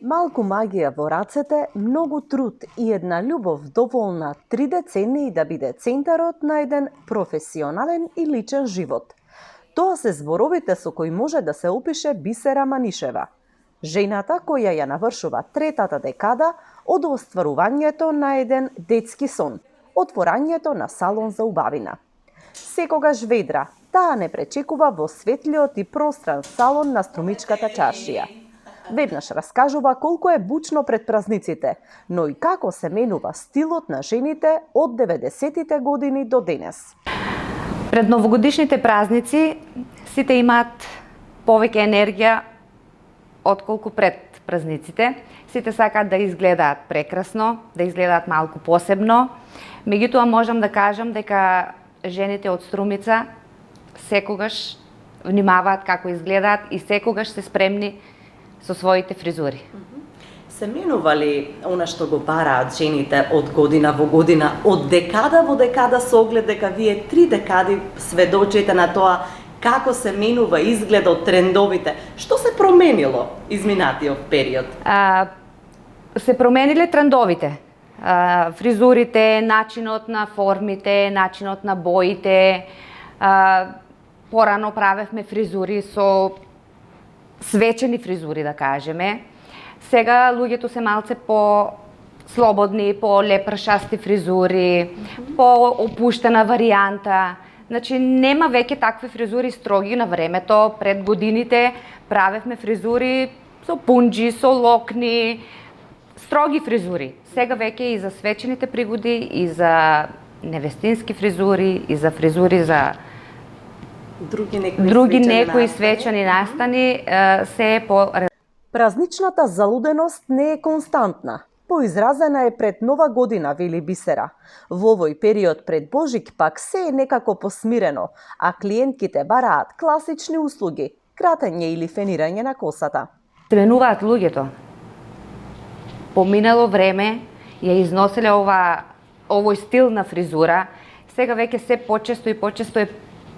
Малку магија во рацете, многу труд и една љубов доволна 3 децении да биде центарот на еден професионален и личен живот. Тоа се зборовите со кои може да се опише Бисера Манишева, жената која ја навршува третата декада од остварувањето на еден детски сон, отворањето на салон за убавина. Секогаш ведра, таа не пречекува во светлиот и простран салон на Струмичката чаршија. Веднаш раскажува колку е бучно пред празниците, но и како се менува стилот на жените од 90-тите години до денес. Пред новогодишните празници сите имаат повеќе енергија отколку пред празниците. Сите сакаат да изгледаат прекрасно, да изгледаат малку посебно. Меѓутоа можам да кажам дека жените од Струмица секогаш внимаваат како изгледаат и секогаш се спремни со своите фризури. Се менува ли она што го бараат жените од година во година, од декада во декада, со оглед дека вие 3 декади сведочите на тоа како се менува изгледот, трендовите? Што се променило изминатиот период? Се промениле трендовите. Фризурите, начинот на формите, начинот на боите. Порано правевме фризури со свечени фризури, да кажеме. Сега луѓето се малце по-слободни, по-лепршасти фризури, по-опуштена варијанта. Значи, нема веќе такви фризури строги на времето. Пред годините правевме фризури со пунџи, со локни, строги фризури. Сега веќе и за свечените пригоди, и за невестински фризури, и за фризури за други некои свечени настани се е по... Празничната залуденост не е константна. Поизразена е пред Нова година, вели Бисера. Во овој период пред Божик пак се е некако посмирено, а клиентките бараат класични услуги, кратење или фенирање на косата. Сменуваат луѓето. Поминало време ја износеле овој стил на фризура, сега веќе се почесто и почесто е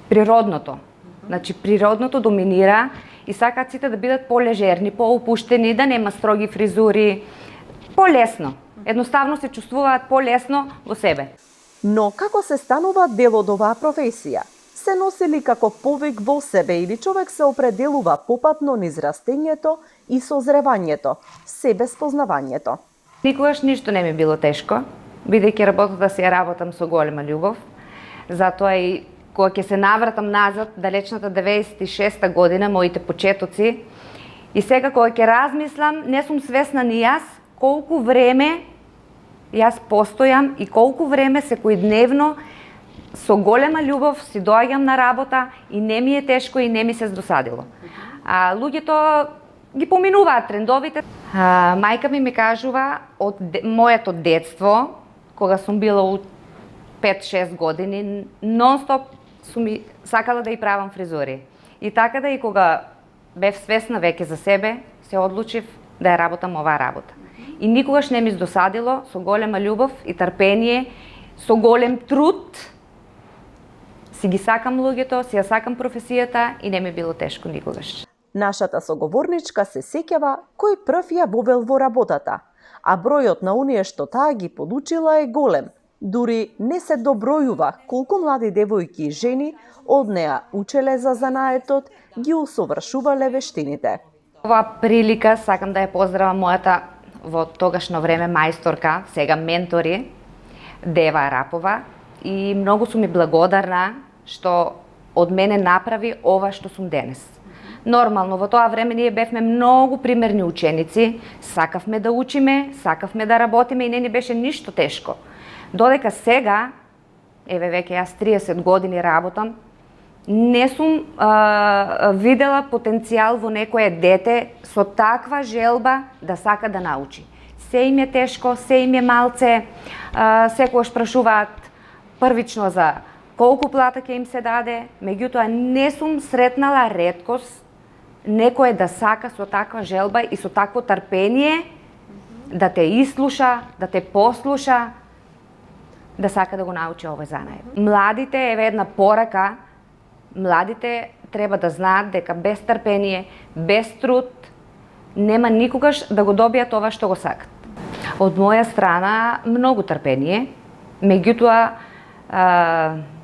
природното. Значи, природното доминира и сакаат сите да бидат полежерни, поопуштени, да нема строги фризури, полесно. Едноставно се чувствуваат полесно во себе. Но како се станува дел од оваа професија? Се носи ли како повик во себе или човек се определува попатно низ растењето и созревањето, себеспознавањето? Никогаш ништо не ми било тешко, бидејќи работата си ја работам со голема љубов. Затоа и кога ќе се навратам назад, далечната 96-та година, моите почетоци, и сега кога ќе размислам, не сум свесна ни јас колку време јас постојам и колку време секојдневно со голема љубов си доаѓам на работа и не ми е тешко и не ми се здосадило. Луѓето ги поминуваат трендовите. Мајка ми кажува од моето детство, кога сум била од 5-6 години, нон-стоп сум сакала да ја правам фризури. И така да и кога бев свесна веќе за себе, се одлучив да ја работам оваа работа. И никогаш не ми здосадило, со голема љубов и трпение, со голем труд, си ги сакам луѓето, си ја сакам професијата и не ми било тешко никогаш. Нашата соговорничка се сеќава кој прв ја вовел во работата, а бројот на оние што таа ги подучила е голем. Дури не се добројува колку млади девојки и жени од неа учеле за занаетот, ги усовршувале вештините. Ова прилика сакам да ја поздравам мојата во тогашно време мајсторка, сега ментори, Дева Арапова, и многу сум ми благодарна што од мене направи ова што сум денес. Нормално, во тоа време ние бевме многу примерни ученици, сакавме да учиме, сакавме да работиме и не ни беше ништо тешко. Додека сега, еве веќе јас 30 години работам, не сум видела потенцијал во некое дете со таква желба да сака да научи. Се им е тешко, се им е малце, секогаш прашуваат првично за колку плата ќе им се даде, меѓутоа не сум сретнала реткост некој да сака со таква желба и со такво трпение да те ислуша, да те послуша, да сака да го научи овој занает. Младите, еве една порака, младите треба да знаат дека без трпение, без труд, нема никогаш да го добијат ова што го сакат. Од моја страна многу трпение, меѓутоа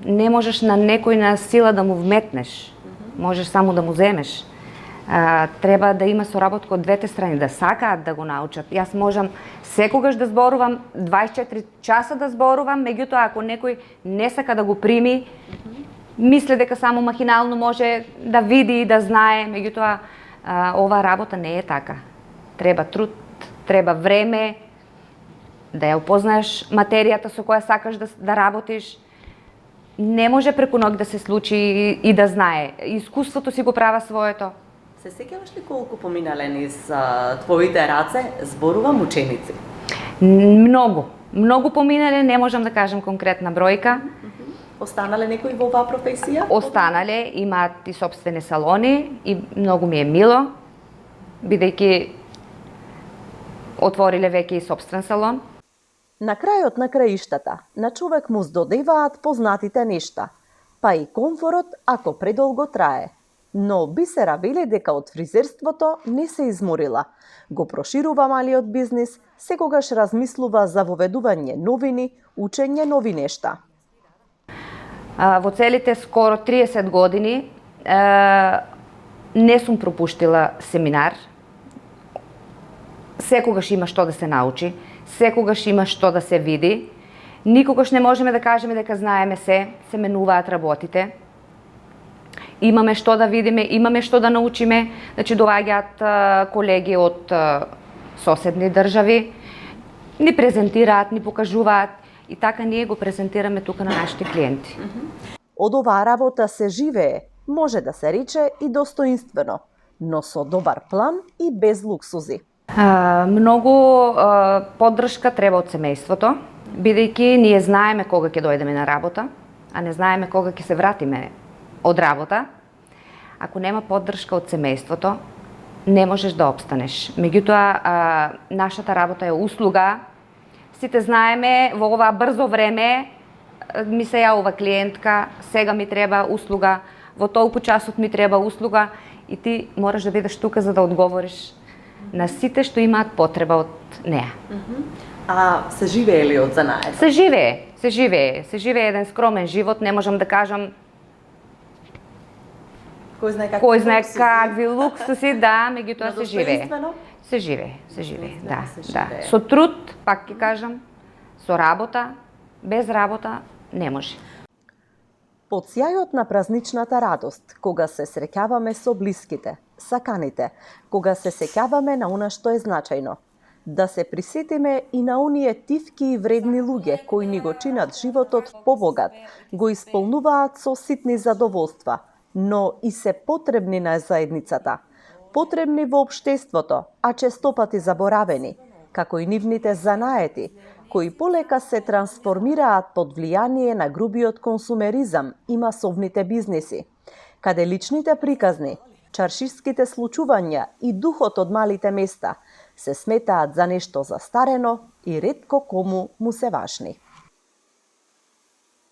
не можеш на некој на сила да му вметнеш, можеш само да му земеш. Треба да има соработка од двете страни, да сакаат да го научат. Јас можам секогаш да зборувам, 24 часа да зборувам, меѓутоа ако некој не сака да го прими, мисли дека само махинално може да види и да знае, меѓутоа ова работа не е така. Треба труд, треба време, да ја упознаеш материјата со која сакаш да работиш. Не може преку ноќ да се случи и да знае. Искуството си го права своето. Се сеќаваш ли колку поминале низ твоите раце зборувам ученици? Многу поминале, не можам да кажам конкретна бројка. Останале некои во оваа професија? Останале имаат и сопствени салони и многу ми е мило, бидејќи отвориле веќе и сопствен салон. На крајот на краиштата, на човек му здодеваат познатите нешта, па и комфорот ако предолго трае. Но Бисера вели дека од фризерството не се изморила. Го проширува малиот бизнис, секогаш размислува за воведување новини, учење нови нешта. Во целите скоро 30 години не сум пропуштила семинар. Секогаш има што да се научи, секогаш има што да се види. Никогаш не можеме да кажеме дека знаеме се менуваат работите. Имаме што да видиме, имаме што да научиме. Значи доаѓаат колеги од соседни држави, ни презентираат, ни покажуваат и така ние го презентираме тука на нашите клиенти. Од оваа работа се живее, може да се рече и достоинствено, но со добар план и без луксузи. Многу поддршка треба од семејството, бидејќи ние знаеме кога ќе дојдеме на работа, а не знаеме кога ќе се вратиме од работа. Ако нема поддршка од семејството, не можеш да опстанеш. Меѓутоа, нашата работа е услуга. Сите знаеме, во ова брзо време ми се јавува клиентка, сега ми треба услуга, во толку часот ми треба услуга и ти мораш да бидеш тука за да одговориш на сите што имаат потреба од неа. А се живее ли од занаето? Се живее еден скромен живот, не можам да кажам кој знае какви луксуси, да, меѓутоа се живее. Се живее, да. Со труд, пак ќе кажам, со работа, без работа не може. Под сјајот на празничната радост, кога се среќаваме со блиските, саканите, кога се сеќаваме на она што е значајно, да се присетиме и на оние тивки и вредни луѓе кои ни го чинат животот побогат, го исполнуваат со ситни задоволства, но и се потребни на заедницата, потребни во општеството, а честопати заборавени, како и нивните занаети, кои полека се трансформираат под влијание на грубиот консумеризам и масовните бизнеси, каде личните приказни, чаршиските случувања и духот од малите места се сметаат за нешто застарено и ретко кому му се важни.